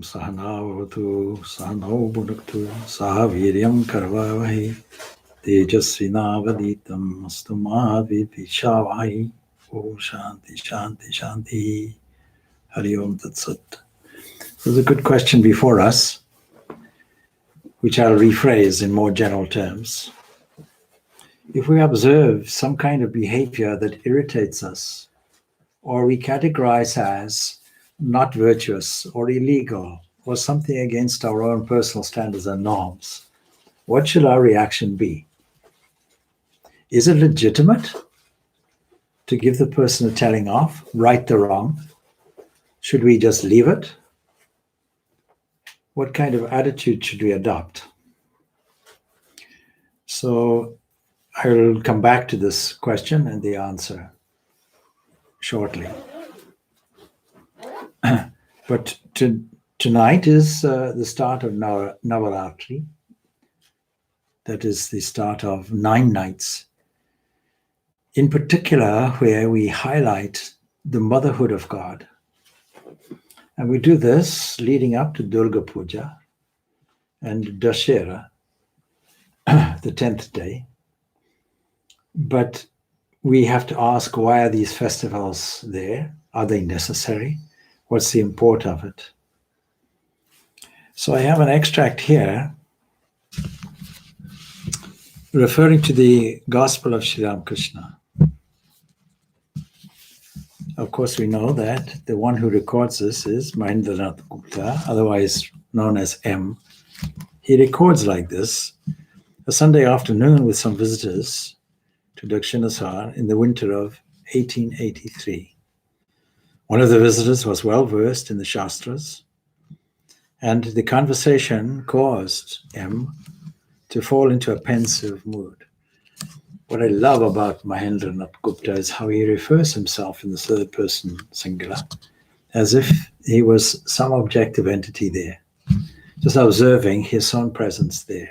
sahanavatu sahanau bhunaktu sahaviryam karvavahi tejasvinavaditam astumadvidvishavahi. Om Shanti Shanti Shanti. Hari Om Tat Sat. There's a good question before us, which I'll rephrase in more general terms. If we observe some kind of behavior that irritates us, or we categorize as not virtuous or illegal, or something against our own personal standards and norms, what should our reaction be? Is it legitimate to give the person a telling off, right the wrong? Should we just leave it? What kind of attitude should we adopt? So I will come back to this question and the answer shortly. But tonight is the start of Navratri. That is the start of 9 nights. In particular, where we highlight the motherhood of God. And we do this leading up to Durga Puja and Dashera, the 10th day. But we have to ask, why are these festivals there? Are they necessary? What's the import of it? So I have an extract here referring to the Gospel of Sri Ramakrishna. Of course, we know that the one who records this is Mahendranath Gupta, otherwise known as M. He records like this: a Sunday afternoon with some visitors to Dakshinasar in the winter of 1883. One of the visitors was well versed in the Shastras, and the conversation caused M to fall into a pensive mood. What I love about Mahendranath Gupta is how he refers himself in the third person singular, as if he was some objective entity there, just observing his own presence there.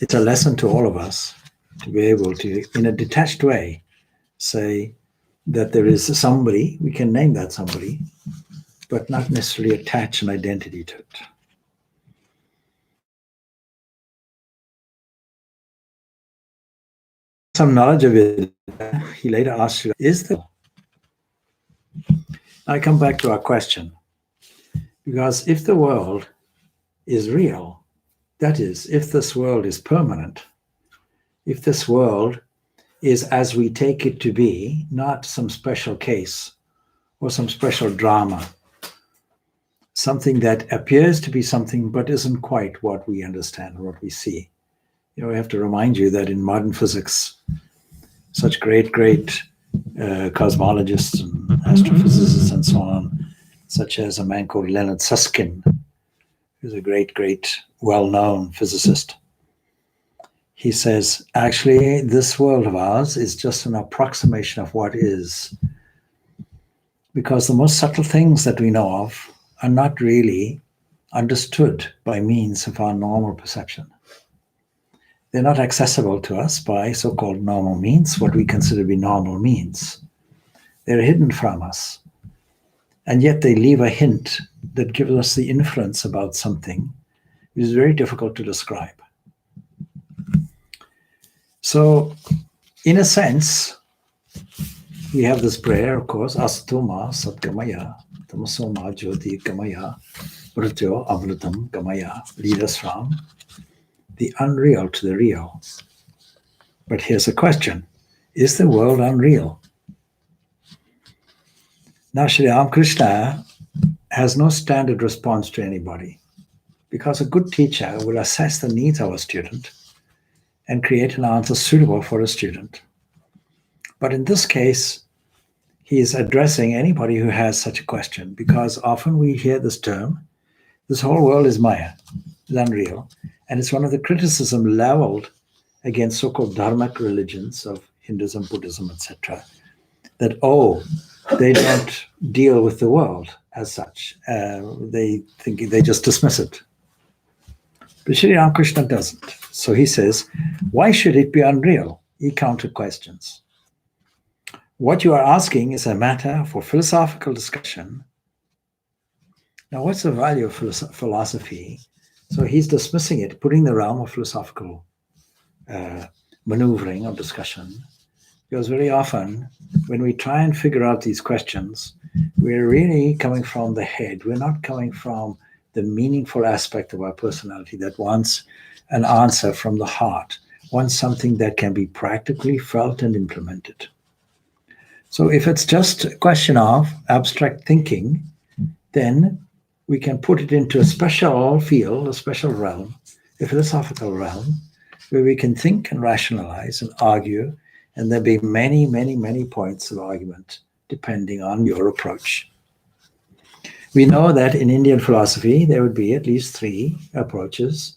It's a lesson to all of us to be able to, in a detached way, say that there is somebody, we can name that somebody, but not necessarily attach an identity to it. Some knowledge of it, he later asked, is there? I come back to our question, because if the world is real, that is, if this world is permanent, if this world is as we take it to be, not some special case or some special drama, something that appears to be something but isn't quite what we understand or what we see. You know, I have to remind you that in modern physics, such great cosmologists and astrophysicists and so on, such as a man called Leonard Susskind, who's a great, well-known physicist. He says, actually, this world of ours is just an approximation of what is, because the most subtle things that we know of are not really understood by means of our normal perception. They're not accessible to us by so-called normal means, what we consider to be normal means. They're hidden from us. And yet they leave a hint that gives us the inference about something which is very difficult to describe. So, in a sense, we have this prayer, of course, Astuma Satgamaya, Tamasoma Jyoti Gamaya, Mrityo Amritam Gamaya, lead us from the unreal to the real. But here's a question: is the world unreal? Now, Sri Ramakrishna has no standard response to anybody, because a good teacher will assess the needs of a student and create an answer suitable for a student. But in this case, he is addressing anybody who has such a question, because often we hear this term, this whole world is Maya, is unreal. And it's one of the criticism leveled against so-called dharmic religions of Hinduism, Buddhism, etc., that, they don't deal with the world as such. They just dismiss it. But Sri Ramakrishna doesn't. So he says, why should it be unreal? He counter questions. What you are asking is a matter for philosophical discussion Now, what's the value of philosophy? So he's dismissing it, putting the realm of philosophical maneuvering or discussion. Because very often, when we try and figure out these questions, we're really coming from the head. We're not coming from the meaningful aspect of our personality that wants an answer from the heart, wants something that can be practically felt and implemented. So if it's just a question of abstract thinking, then we can put it into a special field, a special realm, a philosophical realm, where we can think and rationalize and argue, and there'll be many, many, many points of argument depending on your approach. We know that in Indian philosophy, there would be at least 3 approaches.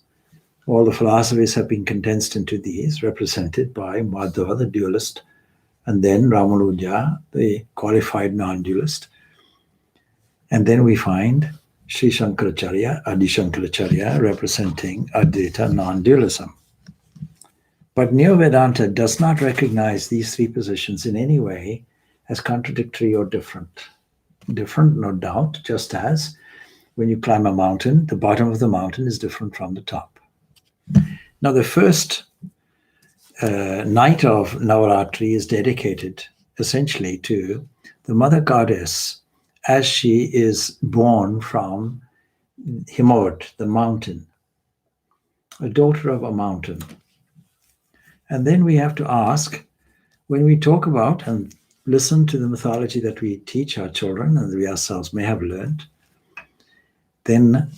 All the philosophies have been condensed into these, represented by Madhva, the dualist, and then Ramanuja, the qualified non-dualist. And then we find Sri Shankaracharya, Adi Shankaracharya, representing Advaita non-dualism. But Neo Vedanta does not recognize these 3 positions in any way as contradictory or different. Different, no doubt, just as when you climb a mountain, the bottom of the mountain is different from the top. Now, the first night of Navratri is dedicated essentially to the mother goddess as she is born from Himod, the mountain, a daughter of a mountain. And then we have to ask, when we talk about and listen to the mythology that we teach our children and we ourselves may have learned, then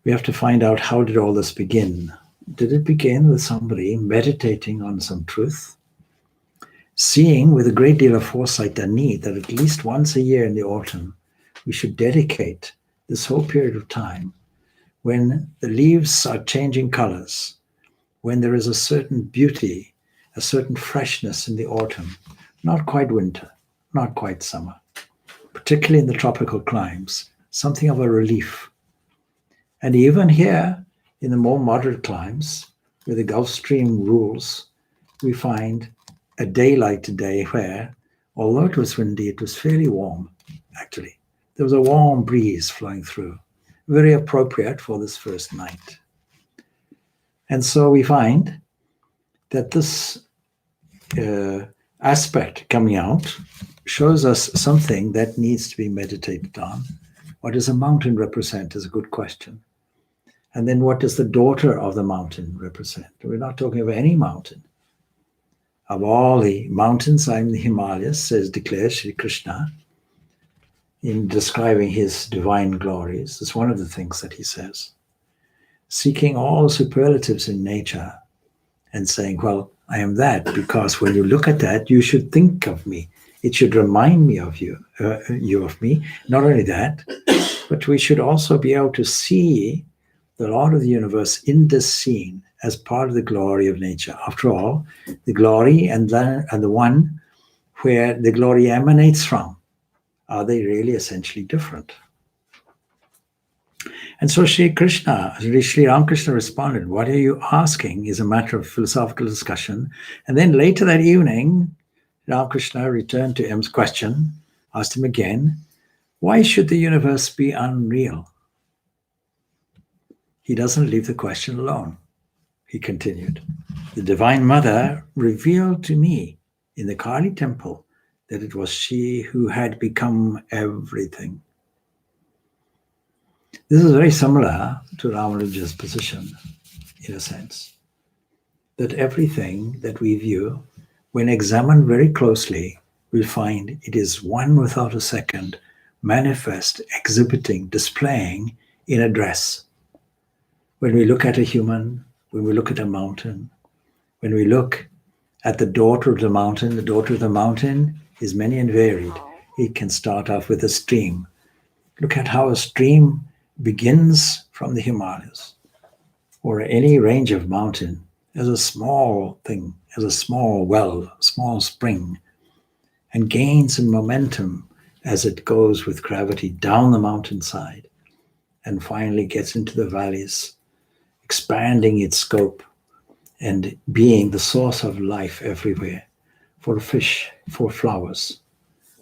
we have to find out, how did all this begin? Did it begin with somebody meditating on some truth, seeing with a great deal of foresight and need that at least once a year in the autumn, we should dedicate this whole period of time when the leaves are changing colors, when there is a certain beauty, a certain freshness in the autumn, not quite winter, not quite summer, particularly in the tropical climes, something of a relief. And even here, in the more moderate climes, where the Gulf Stream rules, we find a daylight today where, although it was windy, it was fairly warm, actually. There was a warm breeze flowing through, very appropriate for this first night. And so we find that this aspect coming out shows us something that needs to be meditated on. What does a mountain represent is a good question. And then what does the daughter of the mountain represent? We're not talking of any mountain. Of all the mountains, I'm the Himalayas, declares Sri Krishna in describing his divine glories. It's one of the things that he says. Seeking all superlatives in nature and saying, well, I am that, because when you look at that, you should think of me. It should remind me of you of me. Not only that, but we should also be able to see the Lord of the universe in this scene as part of the glory of nature. After all, the glory and the one where the glory emanates from, are they really essentially different? And so Sri Ramakrishna responded, what are you asking is a matter of philosophical discussion. And then later that evening, Ramakrishna returned to M's question, asked him again, why should the universe be unreal? He doesn't leave the question alone. He continued, the Divine Mother revealed to me in the Kali temple that it was she who had become everything. This is very similar to Ramanuja's position, in a sense, that everything that we view, when examined very closely, we'll find it is one without a second, manifest, exhibiting, displaying in a dress. When we look at a human, when we look at a mountain, when we look at the daughter of the mountain is many and varied. It can start off with a stream. Look at how a stream begins from the Himalayas or any range of mountain as a small thing, as a small well, small spring, and gains in momentum as it goes with gravity down the mountainside and finally gets into the valleys, expanding its scope and being the source of life everywhere for fish, for flowers,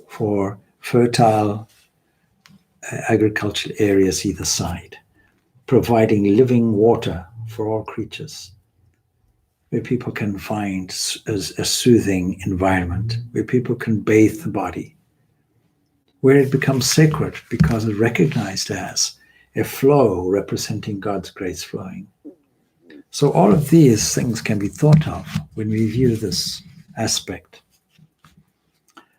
for fertile agricultural areas either side, providing living water for all creatures, where people can find a soothing environment, where people can bathe the body, where it becomes sacred because it's recognized as a flow representing God's grace flowing. So all of these things can be thought of when we view this aspect.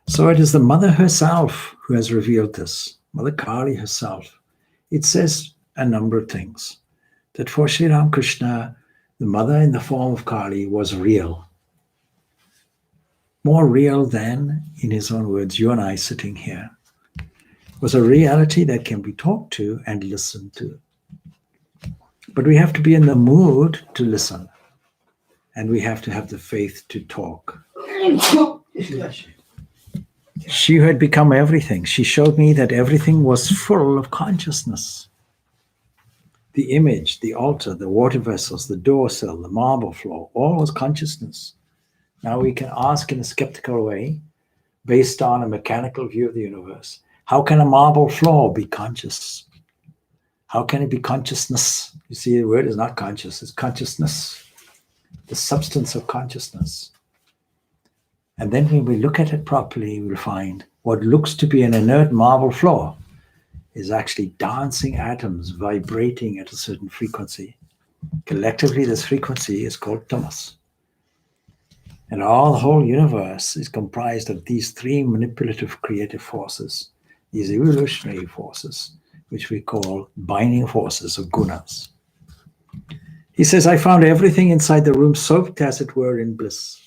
So it is the mother herself who has revealed this, Mother Kali herself. It says a number of things. That for Sri Ramakrishna, the mother in the form of Kali was real. More real than, in his own words, you and I sitting here. It was a reality that can be talked to and listened to. But we have to be in the mood to listen. And we have to have the faith to talk. She who had become everything. She showed me that everything was full of consciousness. The image, the altar, the water vessels, the door sill, the marble floor, all was consciousness. Now we can ask in a skeptical way, based on a mechanical view of the universe, how can a marble floor be conscious? How can it be consciousness? You see, the word is not conscious, it's consciousness, the substance of consciousness. And then when we look at it properly, we'll find what looks to be an inert marble floor is actually dancing atoms vibrating at a certain frequency. Collectively, this frequency is called tamas. And all the whole universe is comprised of these three manipulative creative forces, these evolutionary forces, which we call binding forces or gunas. He says, I found everything inside the room soaked, as it were, in bliss.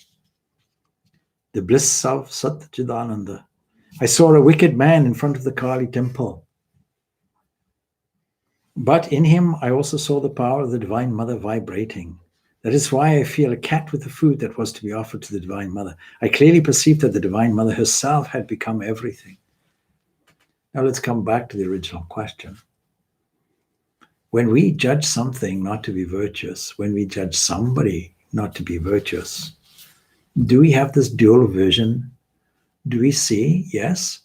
The bliss of Satchidananda. I saw a wicked man in front of the Kali temple. But in him, I also saw the power of the Divine Mother vibrating. That is why I feel a cat with the food that was to be offered to the Divine Mother. I clearly perceived that the Divine Mother herself had become everything. Now let's come back to the original question. When we judge something not to be virtuous, when we judge somebody not to be virtuous, do we have this dual vision? Do we see, yes,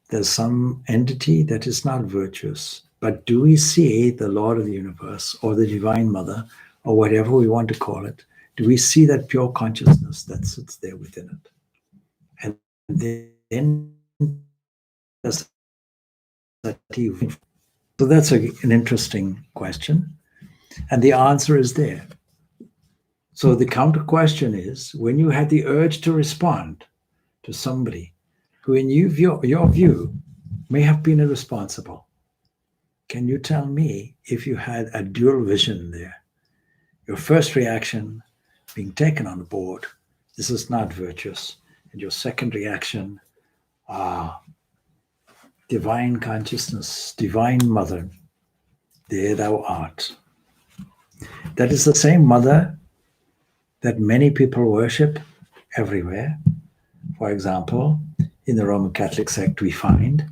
there's some entity that is not virtuous, but do we see the Lord of the universe or the Divine Mother or whatever we want to call it? Do we see that pure consciousness that sits there within it? And then does that even? So that's an interesting question. And the answer is there. So the counter question is, when you had the urge to respond to somebody who in your view may have been irresponsible, can you tell me if you had a dual vision there? Your first reaction being taken on board, this is not virtuous. And your second reaction, divine consciousness, divine mother, there thou art. That is the same mother that many people worship everywhere. For example, in the Roman Catholic sect, we find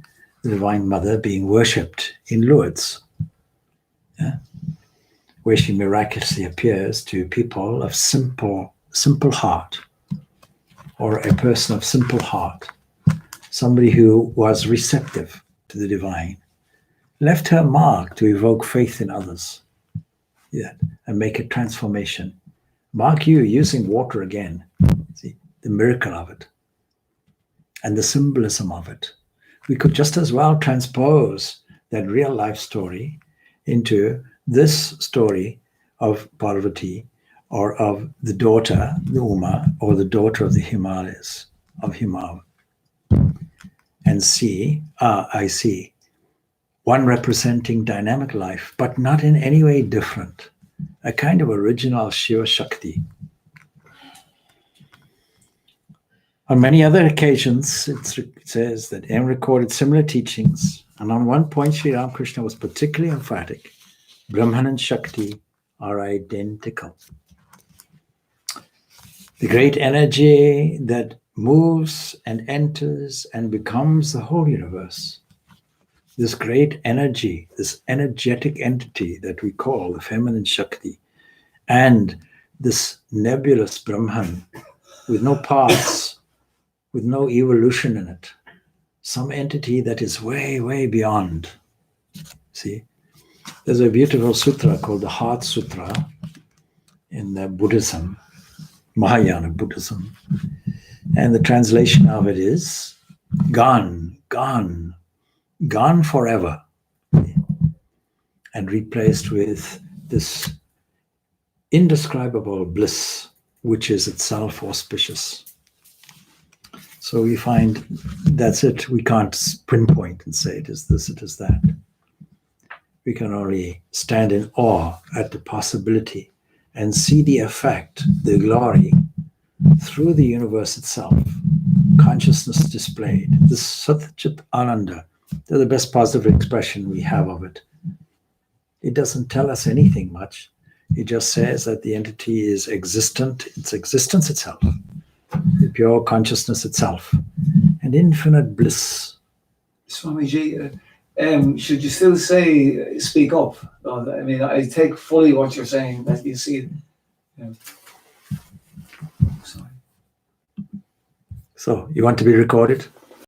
the Divine Mother being worshipped in Lourdes, where she miraculously appears to people of simple heart, or a person of simple heart, somebody who was receptive to the divine, left her mark to evoke faith in others, and make a transformation. Mark you using water again. See, the miracle of it and the symbolism of it. We could just as well transpose that real life story into this story of Parvati, or of the daughter, the Uma, or the daughter of the Himalayas, of Himal. And see, I see one representing dynamic life, but not in any way different. A kind of original Shiva Shakti. On many other occasions, it says that M recorded similar teachings, and on one point, Sri Ramakrishna was particularly emphatic. Brahman and Shakti are identical. The great energy that moves and enters and becomes the whole universe. This great energy, this energetic entity that we call the feminine Shakti, and this nebulous Brahman with no parts, with no evolution in it, some entity that is way, way beyond See, there's a beautiful sutra called the Heart Sutra in Buddhism, Mahayana Buddhism. And the translation of it is gone, gone, gone forever. And replaced with this indescribable bliss, which is itself auspicious. So we find that's it. We can't pinpoint and say it is this, it is that. We can only stand in awe at the possibility and see the effect, the glory, through the universe itself. Consciousness displayed. This Satchit Ananda, they're the best positive expression we have of it. It doesn't tell us anything much. It just says that the entity is existent, it's existence itself, the pure consciousness itself, and infinite bliss. Swamiji, should you still say speak up? I mean, I take fully what you're saying, that you see it. So, you want to be recorded?